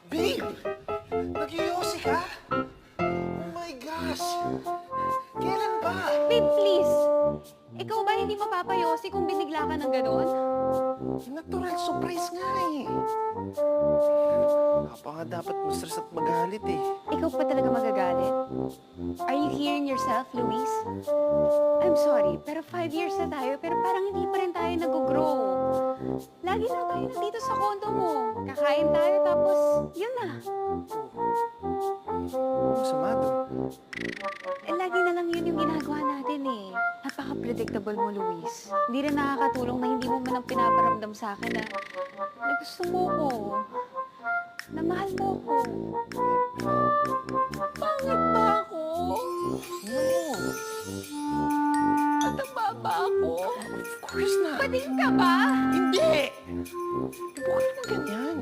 Babe! Nag-iossi ka? Oh my gosh! Kailan ba? Babe, please! Ikaw ba hindi mapapayosi kung binigla ka ng gano'n? Natural surprise nga eh. Baka nga dapat ma-stress at magalit eh. Ikaw pa talaga magagalit? Are you hearing yourself, Luis? I'm sorry, pero 5 years na tayo, pero parang hindi pa rin tayo nag-grow. Lagi lang tayo nandito sa condo mo. Kakain tayo, tapos yun na. Masama doon. Eh, lagi na lang yun yung ginagawa natin eh. Napaka-predictable mo, Luis. Hindi rin nakakatulong na hindi mo man ang pinaparamdam sa akin na gusto mo ko. Na mahal mo ko. Pangit ba ako? No! Mataba ba ako? Of course not! Pading ka ba? Hindi! Eh, bakit naman ganyan?